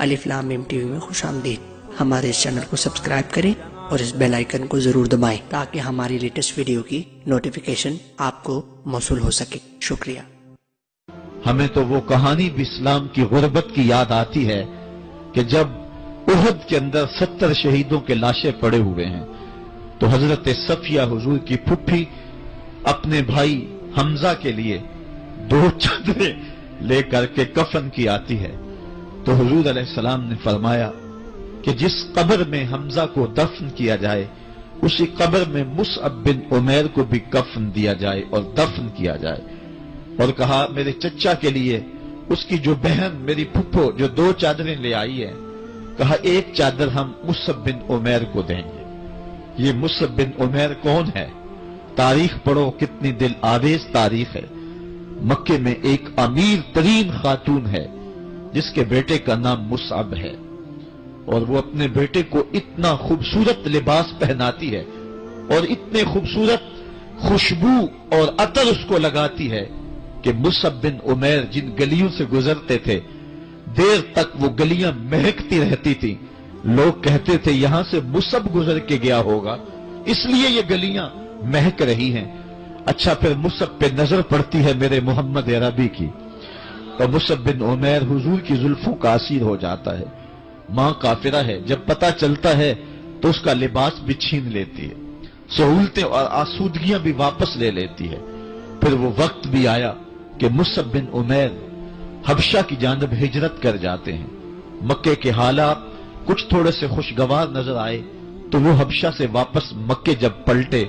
الف لام میم T V میں خوش آمدید۔ ہمارے اس چینل کو سبسکرائب کریں اور اس بیل آئیکن کو ضرور دبائیں تاکہ ہماری لیٹسٹ ویڈیو کی نوٹیفیکیشن آپ کو موصول ہو سکے۔ شکریہ۔ ہمیں تو وہ کہانی بھی اسلام کی غربت کی یاد آتی ہے کہ جب احد کے اندر 70 شہیدوں کے لاشیں پڑے ہوئے ہیں تو حضرت صفیہ حضور کی پھپھی اپنے بھائی حمزہ کے لیے 2 چادریں لے کر کے کفن کی آتی ہے، تو حضور علیہ السلام نے فرمایا کہ جس قبر میں حمزہ کو دفن کیا جائے اسی قبر میں مصعب بن عمیر کو بھی کفن دیا جائے اور دفن کیا جائے، اور کہا میرے چچا کے لیے اس کی جو بہن میری پھپھو جو 2 چادریں لے آئی ہے، کہا 1 چادر ہم مصعب بن عمیر کو دیں گے۔ یہ مصعب بن عمیر کون ہے؟ تاریخ پڑھو، کتنی دل آویز تاریخ ہے۔ مکے میں ایک امیر ترین خاتون ہے جس کے بیٹے کا نام مصعب ہے، اور وہ اپنے بیٹے کو اتنا خوبصورت لباس پہناتی ہے اور اتنے خوبصورت خوشبو اور عطر اس کو لگاتی ہے کہ مصعب بن عمیر جن گلیوں سے گزرتے تھے دیر تک وہ گلیاں مہکتی رہتی تھیں۔ لوگ کہتے تھے یہاں سے مصعب گزر کے گیا ہوگا اس لیے یہ گلیاں مہک رہی ہیں۔ اچھا پھر مصعب پہ نظر پڑتی ہے میرے محمد عربی کی، تو مصعب بن عمیر حضور کی زلفوں کا اسیر ہو جاتا ہے۔ ماں کافرہ ہے، جب پتہ چلتا ہے تو اس کا لباس بھی چھین لیتی ہے، سہولتیں اور آسودگیاں بھی واپس لے لیتی ہے۔ پھر وہ وقت بھی آیا کہ مصعب بن عمیر حبشہ کی جانب ہجرت کر جاتے ہیں۔ مکے کے حالات کچھ تھوڑے سے خوشگوار نظر آئے تو وہ حبشہ سے واپس مکے جب پلٹے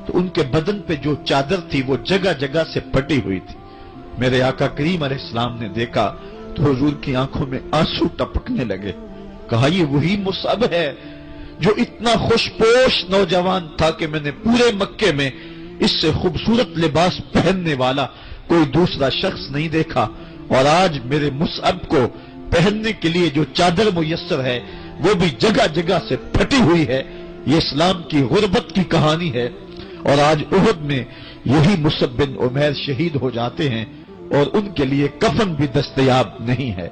تو ان کے بدن پہ جو چادر تھی وہ جگہ جگہ سے پھٹی ہوئی تھی۔ میرے آقا کریم علیہ السلام نے دیکھا تو حضور کی آنکھوں میں آنسو ٹپکنے لگے۔ کہا یہ وہی مصعب ہے جو اتنا خوش پوش نوجوان تھا کہ میں نے پورے مکے میں اس سے خوبصورت لباس پہننے والا کوئی دوسرا شخص نہیں دیکھا، اور آج میرے مصعب کو پہننے کے لیے جو چادر میسر ہے وہ بھی جگہ جگہ سے پھٹی ہوئی ہے۔ یہ اسلام کی غربت کی کہانی ہے، اور آج احد میں یہی مصعب بن عمیر شہید ہو جاتے ہیں اور ان کے لیے کفن بھی دستیاب نہیں ہے۔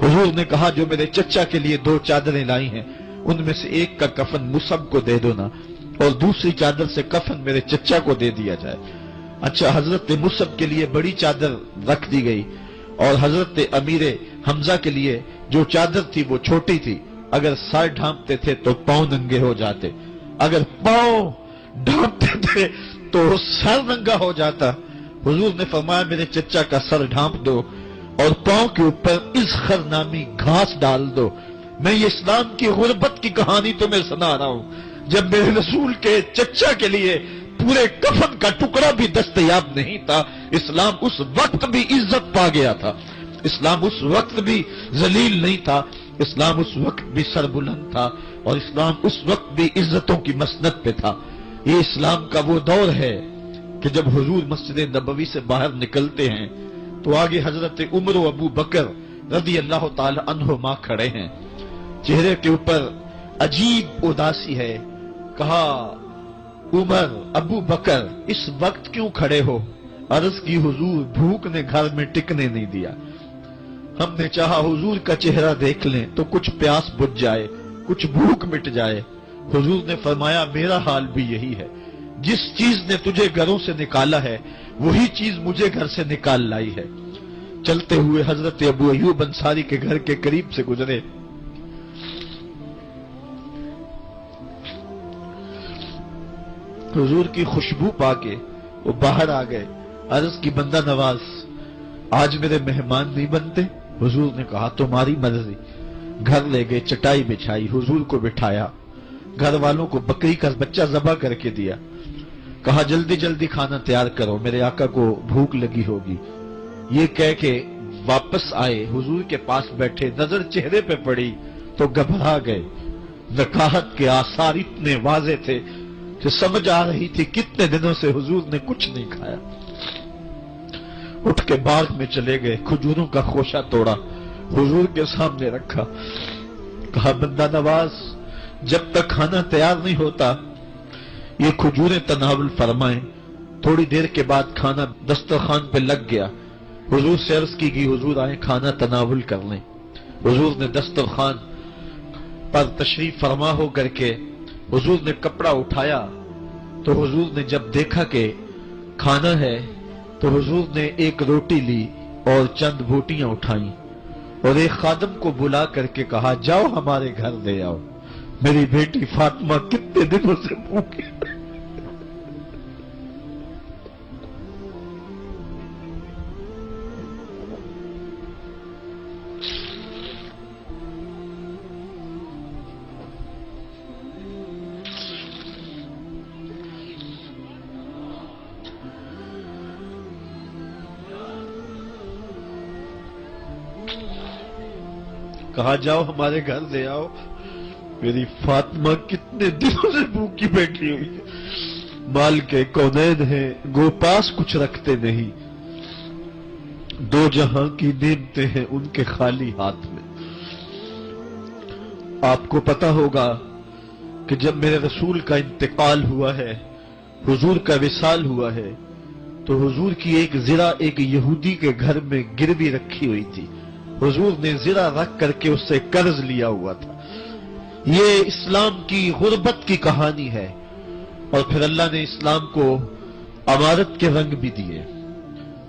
حضور نے کہا جو میرے چچا کے لیے 2 چادریں لائی ہیں ان میں سے ایک کا کفن مصعب کو دے دو نا، اور دوسری چادر سے کفن میرے چچا کو دے دیا جائے۔ اچھا حضرت مصعب کے لیے بڑی چادر رکھ دی گئی، اور حضرت امیر حمزہ کے لیے جو چادر تھی وہ چھوٹی تھی، اگر سر ڈھانپتے تھے تو پاؤں ننگے ہو جاتے، اگر پاؤں ڈھانپتے تھے تو سر ننگا ہو جاتا۔ حضور نے فرمایا میرے چچا کا سر ڈھانپ دو اور پاؤں کے اوپر اذخر نامی گھاس ڈال دو۔ میں یہ اسلام کی غربت کی کہانی تمہیں سنا رہا ہوں، جب میرے رسول کے چچا کے لیے پورے کفن کا ٹکڑا بھی دستیاب نہیں تھا، اسلام اس وقت بھی عزت پا گیا تھا، اسلام اس وقت بھی ذلیل نہیں تھا، اسلام اس وقت بھی سربلند تھا، اور اسلام اس وقت بھی عزتوں کی مسند پہ تھا۔ یہ اسلام کا وہ دور ہے کہ جب حضور مسجد نبوی سے باہر نکلتے ہیں تو آگے حضرت عمر و ابو بکر رضی اللہ تعالی عنہما کھڑے ہیں، چہرے کے اوپر عجیب اداسی ہے۔ کہا عمر ابو بکر اس وقت کیوں کھڑے ہو؟ عرض کی حضور بھوک نے گھر میں ٹکنے نہیں دیا، ہم نے چاہا حضور کا چہرہ دیکھ لیں تو کچھ پیاس بجھ جائے، کچھ بھوک مٹ جائے۔ حضور نے فرمایا میرا حال بھی یہی ہے، جس چیز نے تجھے گھروں سے نکالا ہے وہی چیز مجھے گھر سے نکال لائی ہے۔ چلتے ہوئے حضرت ابو ایوب انصاری کے گھر کے قریب سے گزرے، حضور کی خوشبو پا کے وہ باہر آ گئے۔ عرض کی بندہ نواز آج میرے مہمان نہیں بنتے؟ حضور نے کہا تمہاری مرضی۔ گھر لے گئے، چٹائی بچھائی، حضور کو بٹھایا، گھر والوں کو بکری کا بچہ ذبح کر کے دیا، کہا جلدی جلدی کھانا تیار کرو، میرے آقا کو بھوک لگی ہوگی۔ یہ کہہ کے واپس آئے، حضور کے پاس بیٹھے، نظر چہرے پہ پڑی تو گھبرا گئے۔ نکاحت کے آثار اتنے واضح تھے کہ سمجھ آ رہی تھی کتنے دنوں سے حضور نے کچھ نہیں کھایا۔ اٹھ کے باغ میں چلے گئے، کھجوروں کا خوشہ توڑا، حضور کے سامنے رکھا، کہا بندہ نواز جب تک کھانا تیار نہیں ہوتا یہ کھجوریں تناول فرمائیں۔ تھوڑی دیر کے بعد کھانا دسترخوان پہ لگ گیا، حضور سے عرض کی گئی حضور آئیں کھانا تناول کر لیں۔ حضور نے دسترخوان پر تشریف فرما ہو کر کے حضور نے کپڑا اٹھایا تو حضور نے جب دیکھا کہ کھانا ہے تو حضور نے ایک روٹی لی اور چند بوٹیاں اٹھائیں اور ایک خادم کو بلا کر کے کہا جاؤ ہمارے گھر لے آؤ، میری بیٹی فاطمہ کتنے دنوں سے بھوکی۔ کہا جاؤ ہمارے گھر لے آؤ، میری فاطمہ کتنے دنوں سے بھوکی بیٹھی ہوئی ہے، مال کے کونین ہیں گو پاس کچھ رکھتے نہیں، دو جہاں کی نعمتیں ہیں ان کے خالی ہاتھ میں۔ آپ کو پتا ہوگا کہ جب میرے رسول کا انتقال ہوا ہے، حضور کا وصال ہوا ہے، تو حضور کی ایک زرہ ایک یہودی کے گھر میں گروی رکھی ہوئی تھی، حضور نے زرہ رکھ کر کے اس سے قرض لیا ہوا تھا۔ یہ اسلام کی غربت کی کہانی ہے، اور پھر اللہ نے اسلام کو امارت کے رنگ بھی دیے۔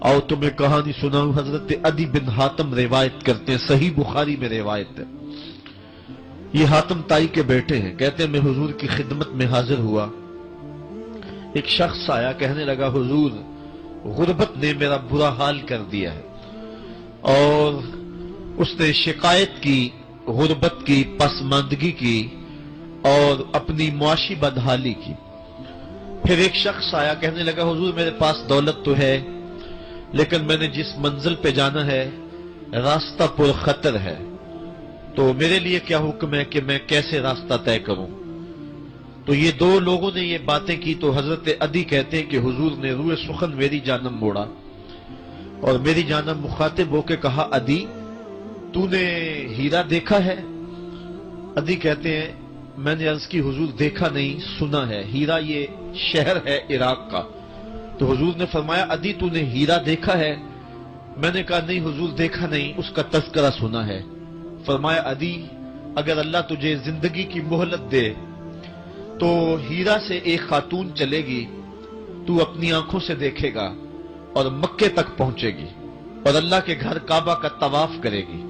آؤ تمہیں کہانی سناؤں، حضرت عدی بن حاتم روایت کرتے ہیں، صحیح بخاری میں روایت ہے۔ یہ حاتم تائی کے بیٹے ہیں، کہتے ہیں میں حضور کی خدمت میں حاضر ہوا، ایک شخص آیا کہنے لگا حضور غربت نے میرا برا حال کر دیا ہے، اور اس نے شکایت کی غربت کی، پسماندگی کی اور اپنی معاشی بدحالی کی۔ پھر ایک شخص آیا کہنے لگا حضور میرے پاس دولت تو ہے لیکن میں نے جس منزل پہ جانا ہے راستہ پر خطر ہے، تو میرے لیے کیا حکم ہے کہ میں کیسے راستہ طے کروں؟ تو یہ دو لوگوں نے یہ باتیں کی تو حضرت عدی کہتے ہیں کہ حضور نے روئے سخن میری جانب موڑا اور میری جانب مخاطب ہو کے کہا عدی تو نے ہیرا دیکھا ہے؟ عدی کہتے ہیں میں نے عرض کی حضور دیکھا نہیں، سنا ہے، ہیرا یہ شہر ہے عراق کا۔ تو حضور نے فرمایا عدی تو نے ہیرا دیکھا ہے؟ میں نے کہا نہیں حضور دیکھا نہیں، اس کا تذکرہ سنا ہے۔ فرمایا عدی اگر اللہ تجھے زندگی کی مہلت دے تو ہیرا سے ایک خاتون چلے گی، تو اپنی آنکھوں سے دیکھے گا اور مکے تک پہنچے گی اور اللہ کے گھر کعبہ کا طواف کرے گی،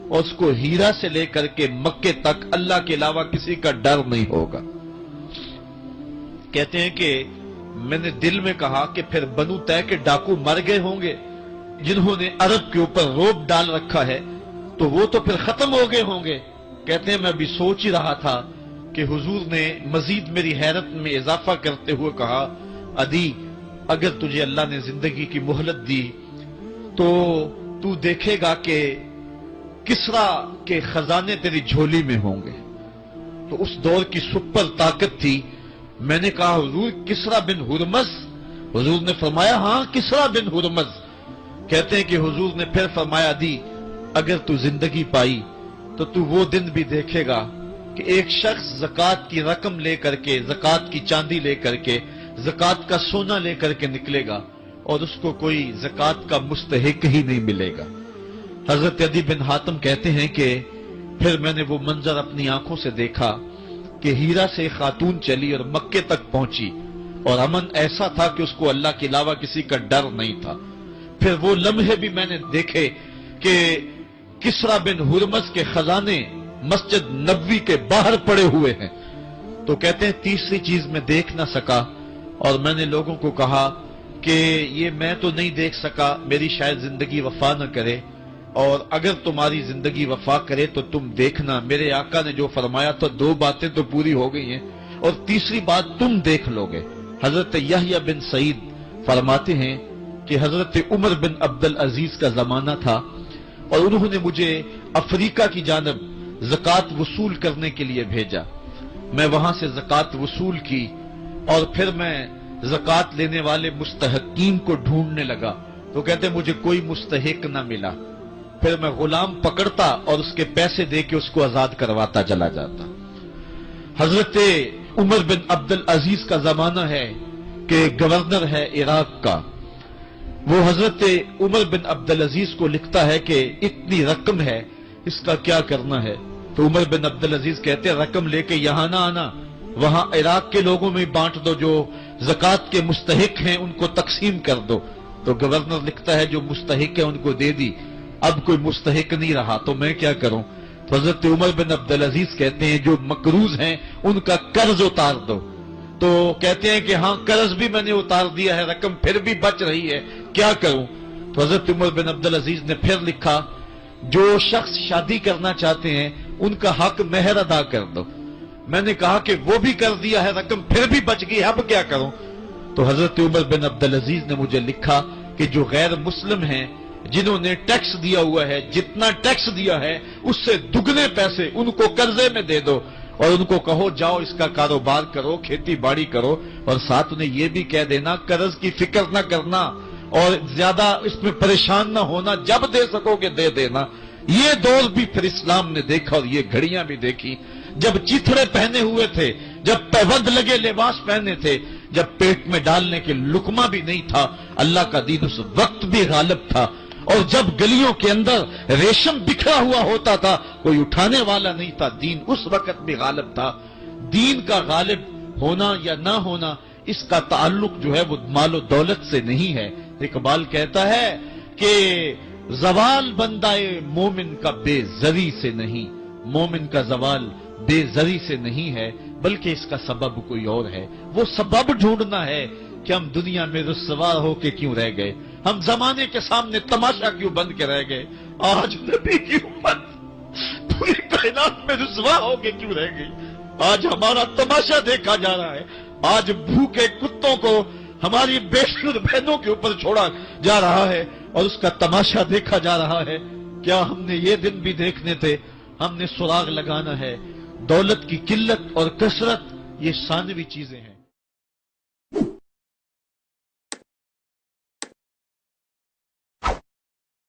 اور اس کو ہیرا سے لے کر کے مکے تک اللہ کے علاوہ کسی کا ڈر نہیں ہوگا۔ کہتے ہیں کہ میں نے دل میں کہا کہ پھر بنو طے کے ڈاکو مر گئے ہوں گے جنہوں نے عرب کے اوپر روب ڈال رکھا ہے، تو وہ تو پھر ختم ہو گئے ہوں گے۔ کہتے ہیں میں بھی سوچ ہی رہا تھا کہ حضور نے مزید میری حیرت میں اضافہ کرتے ہوئے کہا عدی اگر تجھے اللہ نے زندگی کی مہلت دی تو دیکھے گا کہ کسرا کے خزانے تیری جھولی میں ہوں گے۔ تو اس دور کی سپر طاقت تھی۔ میں نے کہا حضور کسرا بن ہرمز؟ حضور نے فرمایا ہاں کسرا بن ہرمز۔ کہتے ہیں کہ حضور نے پھر فرمایا عدی اگر تو زندگی پائی تو تو وہ دن بھی دیکھے گا کہ ایک شخص زکوٰۃ کی رقم لے کر کے، زکوٰۃ کی چاندی لے کر کے، زکوٰۃ کا سونا لے کر کے نکلے گا اور اس کو کوئی زکوٰۃ کا مستحق ہی نہیں ملے گا۔ حضرت عدی بن حاتم کہتے ہیں کہ پھر میں نے وہ منظر اپنی آنکھوں سے دیکھا کہ ہیرا سے خاتون چلی اور مکے تک پہنچی، اور امن ایسا تھا کہ اس کو اللہ کے علاوہ کسی کا ڈر نہیں تھا۔ پھر وہ لمحے بھی میں نے دیکھے کہ کسرا بن ہرمز کے خزانے مسجد نبوی کے باہر پڑے ہوئے ہیں۔ تو کہتے ہیں تیسری چیز میں دیکھ نہ سکا، اور میں نے لوگوں کو کہا کہ یہ میں تو نہیں دیکھ سکا، میری شاید زندگی وفا نہ کرے، اور اگر تمہاری زندگی وفا کرے تو تم دیکھنا میرے آقا نے جو فرمایا تھا دو باتیں تو پوری ہو گئی ہیں، اور تیسری بات تم دیکھ لو گے۔ حضرت یحییٰ بن سعید فرماتے ہیں کہ حضرت عمر بن عبدالعزیز کا زمانہ تھا اور انہوں نے مجھے افریقہ کی جانب زکوٰۃ وصول کرنے کے لیے بھیجا۔ میں وہاں سے زکوٰۃ وصول کی اور پھر میں زکوٰۃ لینے والے مستحقین کو ڈھونڈنے لگا، تو کہتے مجھے کوئی مستحق نہ ملا۔ پھر میں غلام پکڑتا اور اس کے پیسے دے کے اس کو آزاد کرواتا چلا جاتا۔ حضرت عمر بن عبدالعزیز کا زمانہ ہے کہ گورنر ہے عراق کا، وہ حضرت عمر بن عبدالعزیز کو لکھتا ہے کہ اتنی رقم ہے اس کا کیا کرنا ہے؟ تو عمر بن عبدالعزیز کہتے ہیں رقم لے کے یہاں نہ آنا، وہاں عراق کے لوگوں میں بانٹ دو، جو زکوٰۃ کے مستحق ہیں ان کو تقسیم کر دو۔ تو گورنر لکھتا ہے جو مستحق ہے ان کو دے دی، اب کوئی مستحق نہیں رہا تو میں کیا کروں؟ تو حضرت عمر بن عبدالعزیز کہتے ہیں جو مقروض ہیں ان کا قرض اتار دو۔ تو کہتے ہیں کہ ہاں قرض بھی میں نے اتار دیا ہے، رقم پھر بھی بچ رہی ہے، کیا کروں؟ تو حضرت عمر بن عبدالعزیز نے پھر لکھا جو شخص شادی کرنا چاہتے ہیں ان کا حق مہر ادا کر دو۔ میں نے کہا کہ وہ بھی کر دیا ہے، رقم پھر بھی بچ گئی، اب کیا کروں؟ تو حضرت عمر بن عبدالعزیز نے مجھے لکھا کہ جو غیر مسلم ہیں جنہوں نے ٹیکس دیا ہوا ہے، جتنا ٹیکس دیا ہے اس سے دگنے پیسے ان کو قرضے میں دے دو، اور ان کو کہو جاؤ اس کا کاروبار کرو، کھیتی باڑی کرو، اور ساتھ انہیں یہ بھی کہہ دینا قرض کی فکر نہ کرنا اور زیادہ اس میں پریشان نہ ہونا، جب دے سکو گے دے دینا۔ یہ دور بھی پھر اسلام نے دیکھا اور یہ گھڑیاں بھی دیکھی، جب چتھڑے پہنے ہوئے تھے، جب پیبند لگے لباس پہنے تھے، جب پیٹ میں ڈالنے کے لقمہ بھی نہیں تھا، اللہ کا دین اس وقت بھی غالب تھا، اور جب گلیوں کے اندر ریشم بکھرا ہوا ہوتا تھا کوئی اٹھانے والا نہیں تھا، دین اس وقت بھی غالب تھا۔ دین کا غالب ہونا یا نہ ہونا اس کا تعلق جو ہے وہ مال و دولت سے نہیں ہے۔ اقبال کہتا ہے کہ زوال بندہ مومن کا بے زری سے نہیں، مومن کا زوال بے زری سے نہیں ہے بلکہ اس کا سبب کوئی اور ہے۔ وہ سبب ڈھونڈنا ہے کہ ہم دنیا میں رسوا ہو کے کیوں رہ گئے، ہم زمانے کے سامنے تماشا کیوں بن کے رہ گئے، آج نبی کی امت پوری کائنات میں رسوا ہو کے کیوں رہ گئی، آج ہمارا تماشا دیکھا جا رہا ہے، آج بھوکے کتوں کو ہماری بے شمار بہنوں کے اوپر چھوڑا جا رہا ہے اور اس کا تماشا دیکھا جا رہا ہے۔ کیا ہم نے یہ دن بھی دیکھنے تھے؟ ہم نے سراغ لگانا ہے۔ دولت کی قلت اور کثرت یہ ثانوی چیزیں ہیں۔